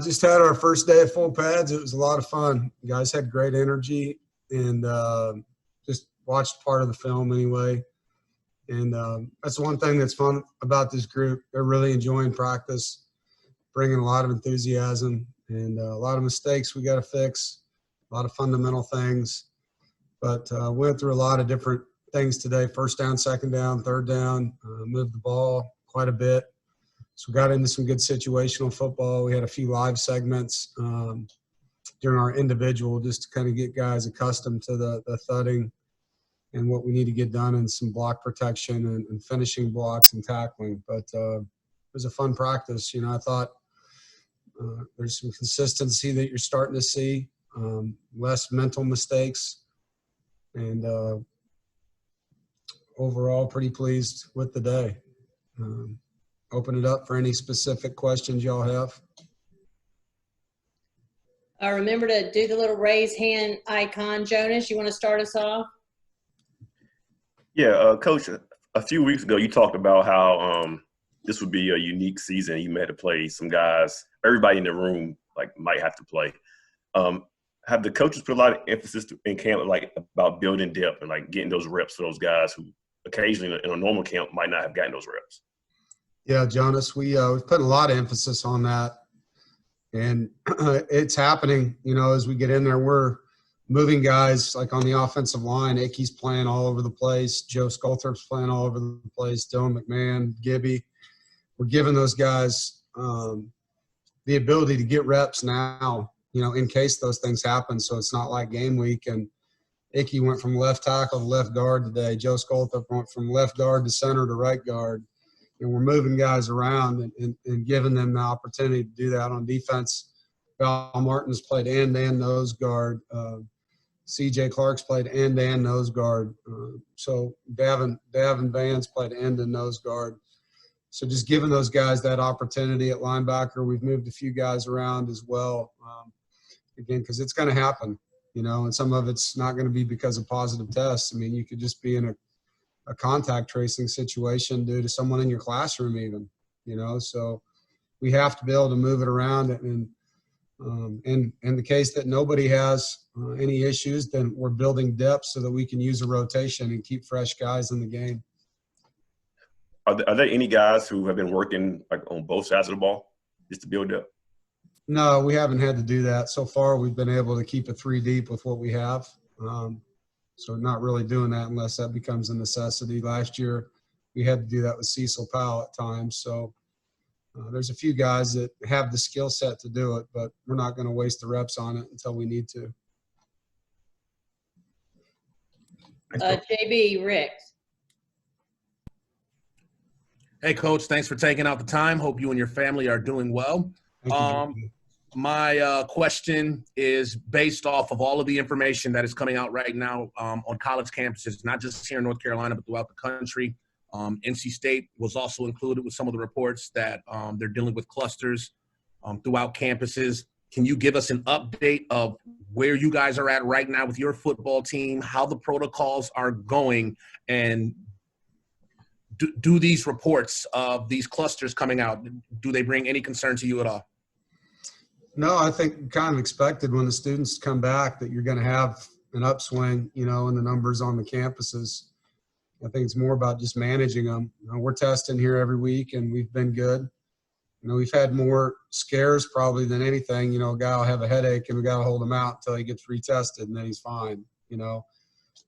Just had our first day of full pads. It was a lot of fun. You guys had great energy, and just watched part of the film anyway. And that's one thing that's fun about this group. They're really enjoying practice, bringing a lot of enthusiasm, and a lot of mistakes we got to fix, a lot of fundamental things. But we went through a lot of different things today: first down, second down, third down, moved the ball quite a bit. So we got into some good situational football. We had a few live segments during our individual just to kind of get guys accustomed to the thudding and what we need to get done, and some block protection and finishing blocks and tackling. But it was a fun practice. I thought there's some consistency that you're starting to see, less mental mistakes, and overall pretty pleased with the day. Open it up for any specific questions y'all have. Remember to do the little raise hand icon. Jonas, you want to start us off? Yeah, Coach, a few weeks ago you talked about how this would be a unique season. You had to play some guys, everybody in the room might have to play. Have the coaches put a lot of emphasis in camp about building depth and getting those reps for those guys who occasionally in a normal camp might not have gotten those reps? Yeah, Jonas, we've put a lot of emphasis on that, and it's happening. As we get in there, we're moving guys on the offensive line. Ickey's playing all over the place. Joe Sculthorpe's playing all over the place. Dylan McMahon, Gibby. We're giving those guys the ability to get reps now, in case those things happen. So it's not like game week. And Ickey went from left tackle to left guard today. Joe Sculthorpe went from left guard to center to right guard. And we're moving guys around and giving them the opportunity to do that on defense. Val Martin's played end-to-end nose guard. C.J. Clark's played end-to-end nose guard. So Davin Vance played end and nose guard. So just giving those guys that opportunity at linebacker. We've moved a few guys around as well, again, because it's going to happen, and some of it's not going to be because of positive tests. I mean, you could just be in a contact tracing situation due to someone in your classroom even, so we have to be able to move it around. And in the case that nobody has any issues, then we're building depth so that we can use a rotation and keep fresh guys in the game. Are there any guys who have been working on both sides of the ball just to build depth? No, we haven't had to do that. So far, we've been able to keep it 3 deep with what we have. So not really doing that unless that becomes a necessity. Last year, we had to do that with Cecil Powell at times. So there's a few guys that have the skill set to do it, but we're not going to waste the reps on it until we need to. JB, Rick. Hey, Coach, thanks for taking out the time. Hope you and your family are doing well. Thank you. My question is based off of all of the information that is coming out right now on college campuses, not just here in North Carolina, but throughout the country. NC State was also included with some of the reports that they're dealing with clusters throughout campuses. Can you give us an update of where you guys are at right now with your football team, how the protocols are going, and do these reports of these clusters coming out, do they bring any concern to you at all? No, I think kind of expected when the students come back that you're going to have an upswing, in the numbers on the campuses. I think it's more about just managing them. We're testing here every week, and we've been good. We've had more scares probably than anything. A guy will have a headache, and we got to hold him out until he gets retested, and then he's fine.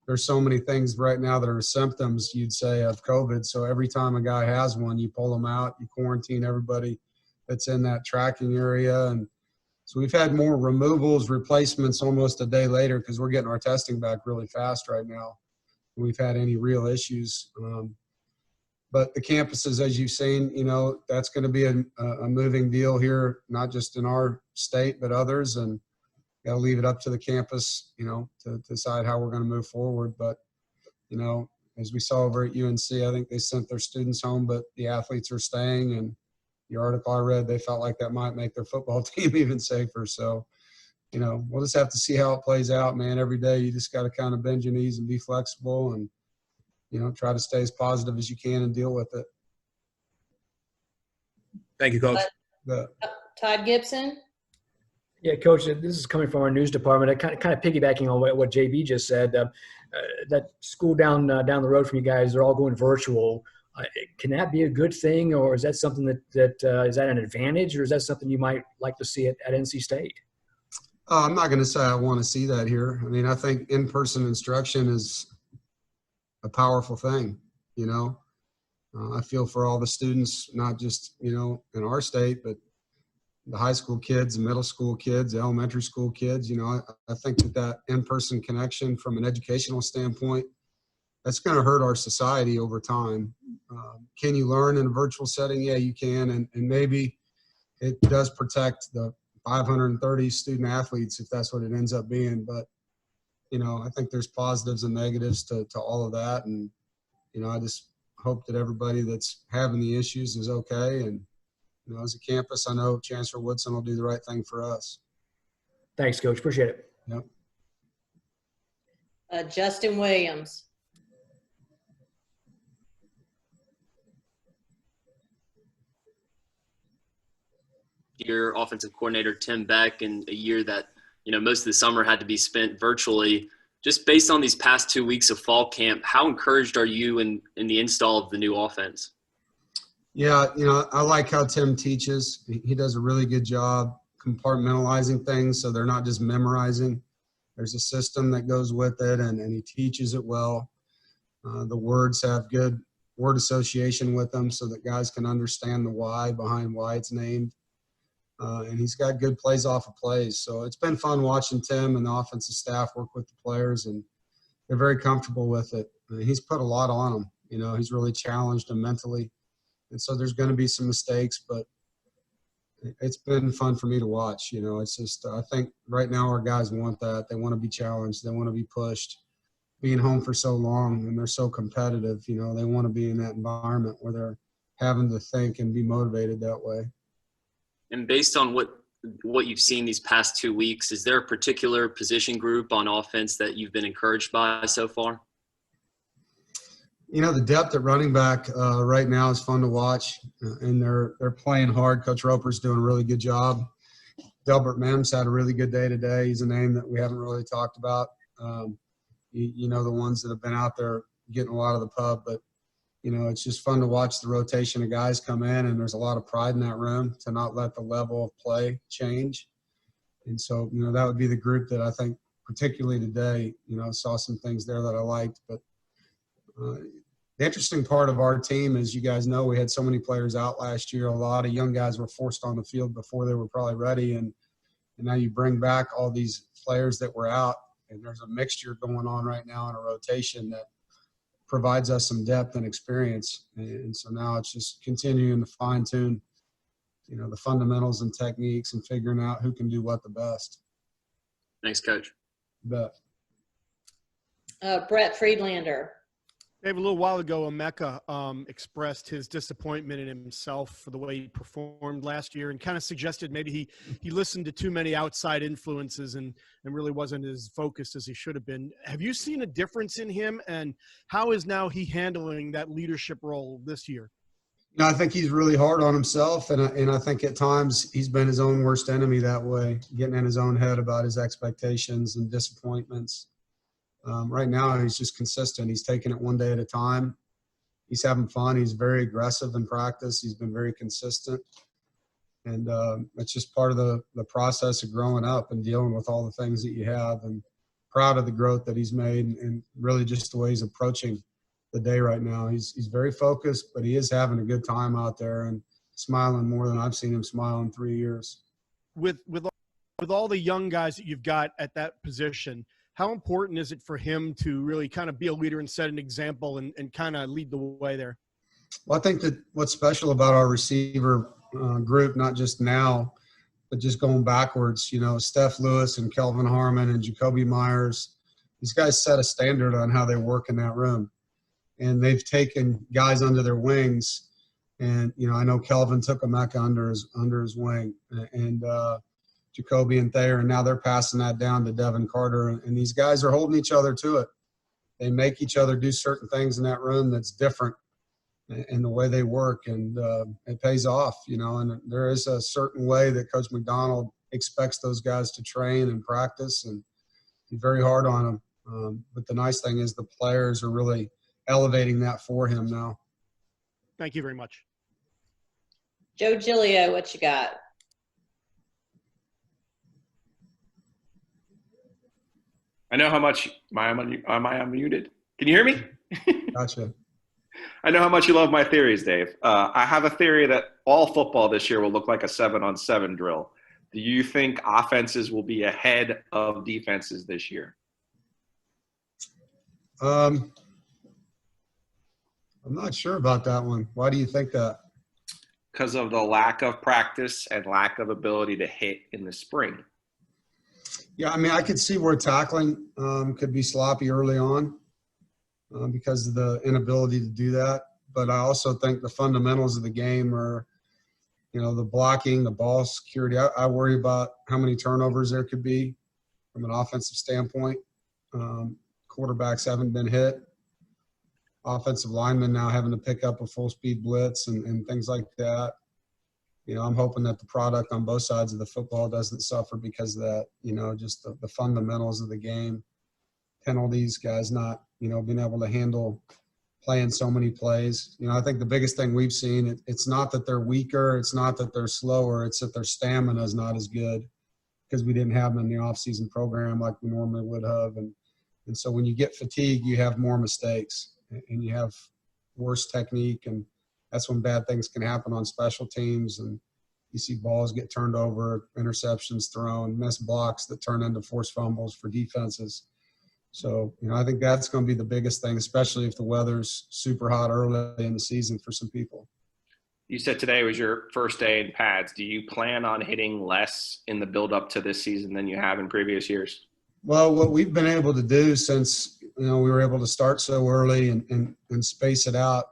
There's so many things right now that are symptoms, you'd say, of COVID. So every time a guy has one, you pull him out, you quarantine everybody that's in that tracking area. And so we've had more removals, replacements almost a day later because we're getting our testing back really fast right now. We've had any real issues. But the campuses, as you've seen, that's going to be a moving deal here, not just in our state, but others. And got to leave it up to the campus, to decide how we're going to move forward. But, as we saw over at UNC, I think they sent their students home, but the athletes are staying. And the article I read, they felt like that might make their football team even safer. So, we'll just have to see how it plays out, man. Every day you just got to kind of bend your knees and be flexible and, try to stay as positive as you can and deal with it. Thank you, Coach. Todd Gibson. Yeah, Coach, this is coming from our news department. I kind of piggybacking on what JB just said. That school down the road from you guys, they're all going virtual. Can that be a good thing, or is that something that is that an advantage, or is that something you might like to see at NC State? I'm not going to say I want to see that here. I mean, I think in-person instruction is a powerful thing, you know. I feel for all the students, not just, you know, in our state, but the high school kids, the middle school kids, the elementary school kids. You know, I think that in-person connection from an educational standpoint, that's going to hurt our society over time. Can you learn in a virtual setting? Yeah, you can. And maybe it does protect the 530 student athletes if that's what it ends up being. But, you know, I think there's positives and negatives to all of that. And, you know, I just hope that everybody that's having the issues is okay. And, you know, as a campus, I know Chancellor Woodson will do the right thing for us. Thanks, Coach. Appreciate it. Yep. Justin Williams. Your offensive coordinator, Tim Beck, in a year that, you know, most of the summer had to be spent virtually. Just based on these past 2 weeks of fall camp, how encouraged are you in the install of the new offense? Yeah, you know, I like how Tim teaches. He does a really good job compartmentalizing things so they're not just memorizing. There's a system that goes with it, and he teaches it well. The words have good word association with them so that guys can understand the why behind why it's named. And he's got good plays off of plays. So it's been fun watching Tim and the offensive staff work with the players, and they're very comfortable with it. He's put a lot on them. You know, he's really challenged them mentally. And so there's going to be some mistakes, but it's been fun for me to watch. You know, it's just I think right now our guys want that. They want to be challenged. They want to be pushed. Being home for so long and they're so competitive, you know, they want to be in that environment where they're having to think and be motivated that way. And based on what you've seen these past 2 weeks, is there a particular position group on offense that you've been encouraged by so far? You know, the depth at running back right now is fun to watch, and they're playing hard. Coach Roper's doing a really good job. Delbert Mims had a really good day today. He's a name that we haven't really talked about. You know, the ones that have been out there getting a lot of the pub, but, you know, it's just fun to watch the rotation of guys come in, and there's a lot of pride in that room to not let the level of play change. And so, you know, that would be the group that I think particularly today, you know, saw some things there that I liked. But the interesting part of our team is, you guys know, we had so many players out last year. A lot of young guys were forced on the field before they were probably ready. And now you bring back all these players that were out, and there's a mixture going on right now in a rotation that provides us some depth and experience. And so now it's just continuing to fine tune, you know, the fundamentals and techniques and figuring out who can do what the best. Thanks, Coach. You bet. Brett Friedlander. Dave, a little while ago, Emeka expressed his disappointment in himself for the way he performed last year and kind of suggested maybe he listened to too many outside influences and really wasn't as focused as he should have been. Have you seen a difference in him, and how is now he handling that leadership role this year? You know, I think he's really hard on himself, and I think at times he's been his own worst enemy that way, getting in his own head about his expectations and disappointments. Right now, he's just consistent. He's taking it one day at a time. He's having fun. He's very aggressive in practice. He's been very consistent. And it's just part of the process of growing up and dealing with all the things that you have, and proud of the growth that he's made, and really just the way he's approaching the day right now. He's very focused, but he is having a good time out there and smiling more than I've seen him smile in 3 years. With all the young guys that you've got at that position, how important is it for him to really kind of be a leader and set an example and kind of lead the way there? Well, I think that what's special about our receiver group, not just now, but just going backwards, you know, Steph Lewis and Kelvin Harmon and Jacoby Myers, these guys set a standard on how they work in that room. And they've taken guys under their wings. And, you know, I know Kelvin took Emeka under his wing, and Jacoby and Thayer, and now they're passing that down to Devin Carter. And these guys are holding each other to it. They make each other do certain things in that room that's different and the way they work, and it pays off, you know. And there is a certain way that Coach McDonald expects those guys to train and practice, and be very hard on them. But the nice thing is the players are really elevating that for him now. Thank you very much. Joe Giglio, what you got? I know how much am I unmuted? Can you hear me? Gotcha. I know how much you love my theories, Dave. I have a theory that all football this year will look like a 7-on-7 drill. Do you think offenses will be ahead of defenses this year? I'm not sure about that one. Why do you think that? Because of the lack of practice and lack of ability to hit in the spring. Yeah, I mean, I could see where tackling could be sloppy early on because of the inability to do that. But I also think the fundamentals of the game are, you know, the blocking, the ball security. I worry about how many turnovers there could be from an offensive standpoint. Quarterbacks haven't been hit. Offensive linemen now having to pick up a full-speed blitz and things like that. You know, I'm hoping that the product on both sides of the football doesn't suffer because of that, you know, just the fundamentals of the game. Penalties, guys not, you know, being able to handle playing so many plays. You know, I think the biggest thing we've seen, it's not that they're weaker, it's not that they're slower, it's that their stamina is not as good because we didn't have them in the off-season program like we normally would have. And so when you get fatigued, you have more mistakes and you have worse technique, and that's when bad things can happen on special teams, and you see balls get turned over, interceptions thrown, missed blocks that turn into forced fumbles for defenses. So, you know, I think that's going to be the biggest thing, especially if the weather's super hot early in the season for some people. You said today was your first day in pads. Do you plan on hitting less in the build-up to this season than you have in previous years? Well, what we've been able to do since, you know, we were able to start so early and space it out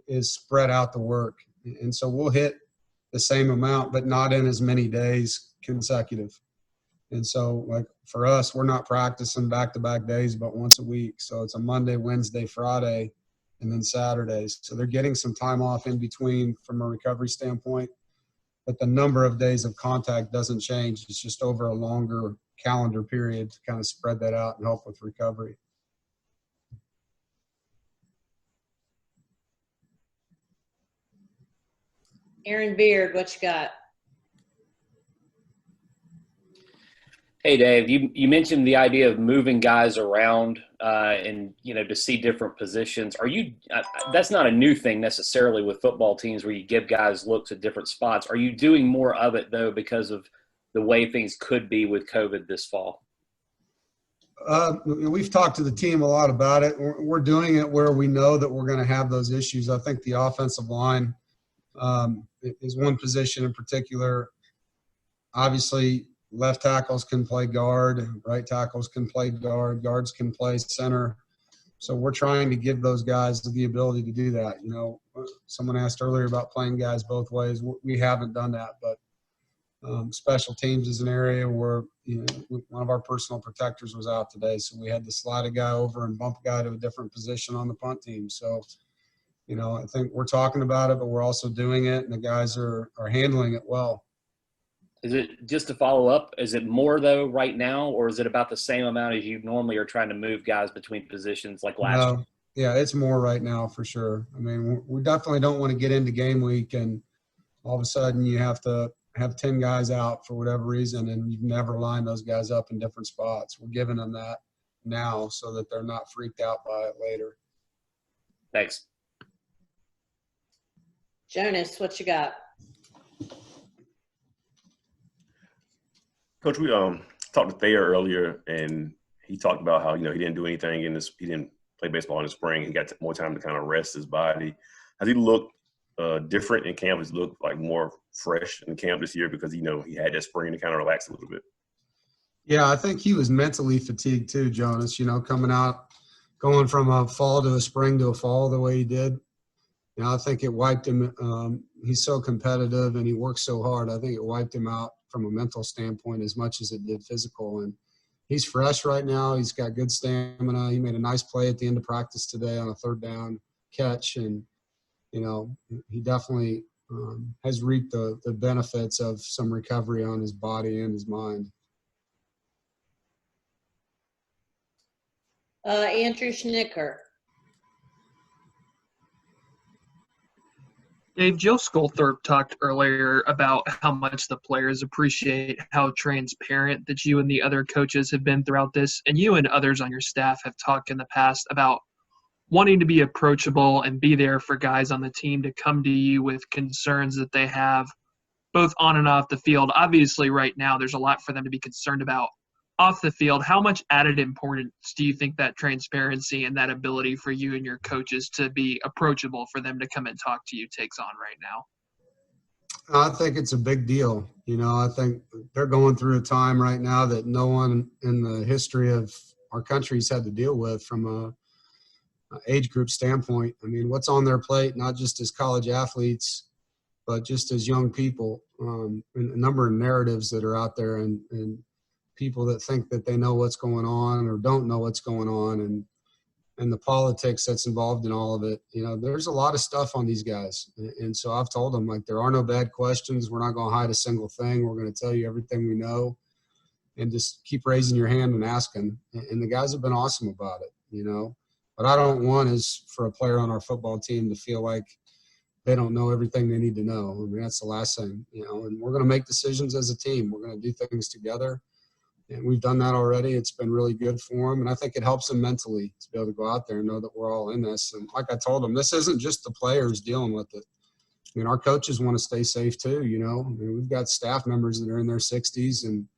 is spread out the work. And so we'll hit the same amount, but not in as many days consecutive. And so, like, for us, we're not practicing back-to-back days, but once a week. So it's a Monday, Wednesday, Friday, and then Saturdays. So they're getting some time off in between from a recovery standpoint, but the number of days of contact doesn't change. It's just over a longer calendar period to kind of spread that out and help with recovery. Aaron Beard, what you got? Hey, Dave, you mentioned the idea of moving guys around and, you know, to see different positions. Are you that's not a new thing necessarily with football teams where you give guys looks at different spots. Are you doing more of it, though, because of the way things could be with COVID this fall? We've talked to the team a lot about it. We're doing it where we know that we're going to have those issues. I think the offensive line is one position in particular. Obviously, left tackles can play guard, right tackles can play guard, guards can play center. So we're trying to give those guys the ability to do that. You know, someone asked earlier about playing guys both ways. We haven't done that, but special teams is an area where, you know, one of our personal protectors was out today, so we had to slide a guy over and bump a guy to a different position on the punt team. So, you know, I think we're talking about it, but we're also doing it, and the guys are handling it well. Is it, just to follow up, is it more, though, right now, or is it about the same amount as you normally are trying to move guys between positions like last year? Yeah, it's more right now for sure. I mean, we definitely don't want to get into game week and all of a sudden you have to have 10 guys out for whatever reason, and you've never lined those guys up in different spots. We're giving them that now so that they're not freaked out by it later. Thanks. Jonas, what you got? Coach, we talked to Thayer earlier, and he talked about how, you know, he didn't do anything in this. He didn't play baseball in the spring. He got more time to kind of rest his body. Has he looked different in camp? Has he looked like more fresh in camp this year because, you know, he had that spring to kind of relax a little bit? Yeah, I think he was mentally fatigued too, Jonas. You know, coming out, going from a fall to a spring to a fall the way he did. You know, I think it wiped him. He's so competitive and he works so hard. I think it wiped him out from a mental standpoint as much as it did physical. And he's fresh right now. He's got good stamina. He made a nice play at the end of practice today on a third down catch. And, you know, he definitely has reaped the benefits of some recovery on his body and his mind. Andrew Schnicker. Dave, Joe Skulthorpe talked earlier about how much the players appreciate how transparent that you and the other coaches have been throughout this, and you and others on your staff have talked in the past about wanting to be approachable and be there for guys on the team to come to you with concerns that they have both on and off the field. Obviously, right now, there's a lot for them to be concerned about off the field. How much added importance do you think that transparency and that ability for you and your coaches to be approachable for them to come and talk to you takes on right now? I think it's a big deal. You know, I think they're going through a time right now that no one in the history of our country's had to deal with from a age group standpoint. I mean, what's on their plate, not just as college athletes, but just as young people, and a number of narratives that are out there, and people that think that they know what's going on or don't know what's going on, and the politics that's involved in all of it. You know, there's a lot of stuff on these guys. And so I've told them, like, there are no bad questions. We're not going to hide a single thing. We're going to tell you everything we know, and just keep raising your hand and asking. And the guys have been awesome about it, you know. What I don't want is for a player on our football team to feel like they don't know everything they need to know. I mean, that's the last thing, you know. And we're going to make decisions as a team. We're going to do things together. And we've done that already. It's been really good for them. And I think it helps them mentally to be able to go out there and know that we're all in this. And like I told them, this isn't just the players dealing with it. I mean, our coaches want to stay safe too, you know. I mean, we've got staff members that are in their 60s, and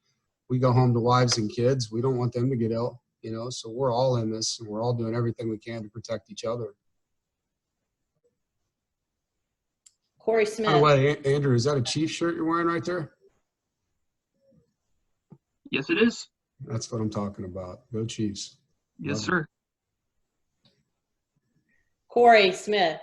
we go home to wives and kids. We don't want them to get ill, you know. So we're all in this, and we're all doing everything we can to protect each other. Corey By the Smith. way, Andrew, is that a Chiefs shirt you're wearing right there? Yes, it is. That's what I'm talking about. Go Chiefs. Yes, Love it. sir. Corey Smith.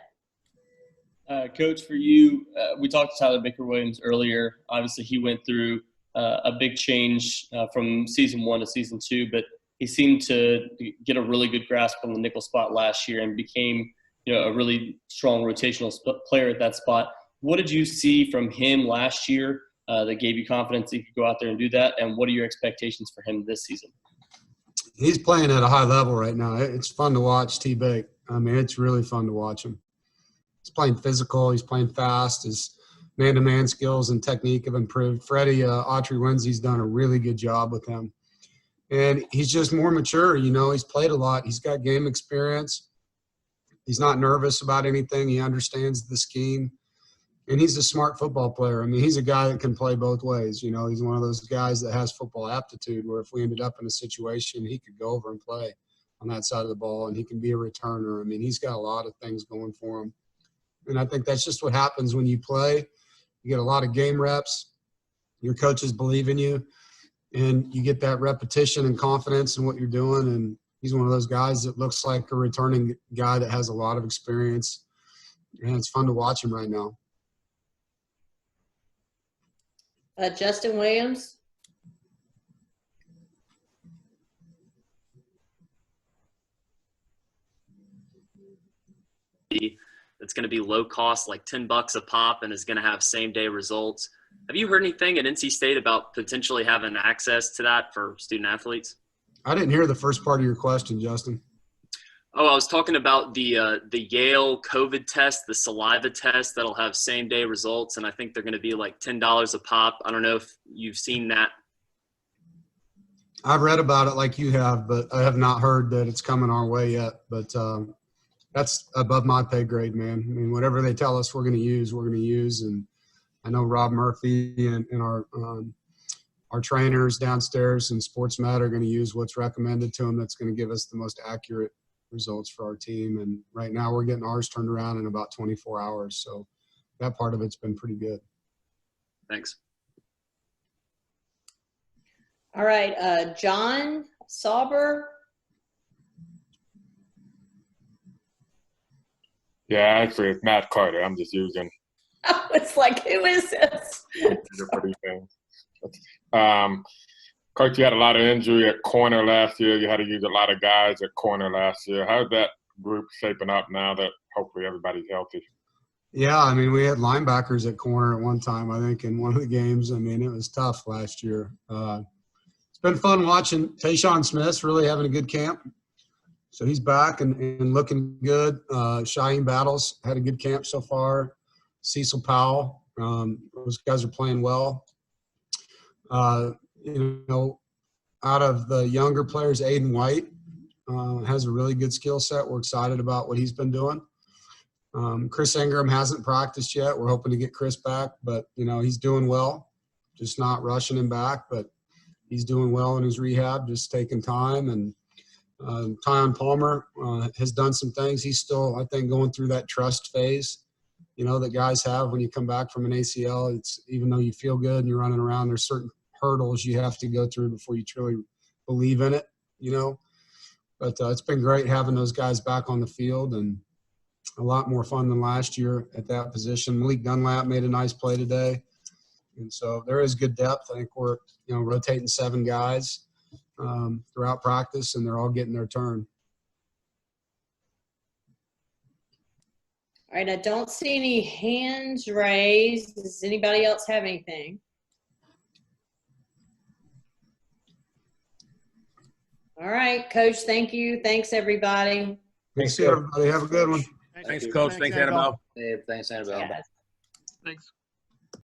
Coach, for you, we talked to Tyler Baker-Williams earlier. Obviously, he went through a big change from season 1 to season 2, but he seemed to get a really good grasp on the nickel spot last year and became, you know, a really strong rotational player at that spot. What did you see from him last year that gave you confidence that he could go out there and do that? And what are your expectations for him this season? He's playing at a high level right now. It's fun to watch T-Bake. I mean, it's really fun to watch him. He's playing physical. He's playing fast. His man-to-man skills and technique have improved. Freddie Autry-Lindsey's done a really good job with him. And he's just more mature, you know. He's played a lot. He's got game experience. He's not nervous about anything. He understands the scheme. And he's a smart football player. I mean, he's a guy that can play both ways. You know, he's one of those guys that has football aptitude where if we ended up in a situation, he could go over and play on that side of the ball, and he can be a returner. I mean, he's got a lot of things going for him. And I think that's just what happens when you play. You get a lot of game reps. Your coaches believe in you, and you get that repetition and confidence in what you're doing. And he's one of those guys that looks like a returning guy that has a lot of experience. And it's fun to watch him right now. Justin Williams. That's going to be low cost, like $10 a pop, and is going to have same day results. Have you heard anything at NC State about potentially having access to that for student athletes? I didn't hear the first part of your question, Justin. Oh, I was talking about the Yale COVID test, the saliva test that'll have same day results, and I think they're going to be like $10 a pop. I don't know if you've seen that. I've read about it like you have, but I have not heard that it's coming our way yet. But that's above my pay grade, man. I mean, whatever they tell us we're going to use, we're going to use. And I know Rob Murphy and our trainers downstairs in SportsMed are going to use what's recommended to them that's going to give us the most accurate results for our team. And right now we're getting ours turned around in about 24 hours. So that part of it's been pretty good. Thanks. All right. John Sauber. Yeah, actually it's Matt Carter. I'm just using. I was like, who is this? Coach, you had a lot of injury at corner last year. You had to use a lot of guys at corner last year. How's that group shaping up now that hopefully everybody's healthy? Yeah, I mean, we had linebackers at corner at one time, I think, in one of the games. I mean, it was tough last year. It's been fun watching Tayshaun Smith's really having a good camp. So he's back and looking good. Shaheem Battles had a good camp so far. Cecil Powell, those guys are playing well. You know, out of the younger players, Aiden White has a really good skill set. We're excited about what he's been doing. Chris Ingram hasn't practiced yet. We're hoping to get Chris back, but, you know, he's doing well, just not rushing him back, but he's doing well in his rehab, just taking time. And Tyon Palmer has done some things. He's still, I think, going through that trust phase, you know, that guys have when you come back from an ACL. It's even though you feel good and you're running around, there's certain hurdles you have to go through before you truly believe in it, you know. But it's been great having those guys back on the field and a lot more fun than last year at that position. Malik Dunlap made a nice play today. And so there is good depth. I think we're, you know, rotating 7 guys throughout practice, and they're all getting their turn. All right, I don't see any hands raised. Does anybody else have anything? All right, Coach, thank you. Thanks, everybody. Thanks, everybody. Have a good one. Thanks, Coach. Thanks, Annabelle. Dave, thanks, Annabelle. Yes. Thanks.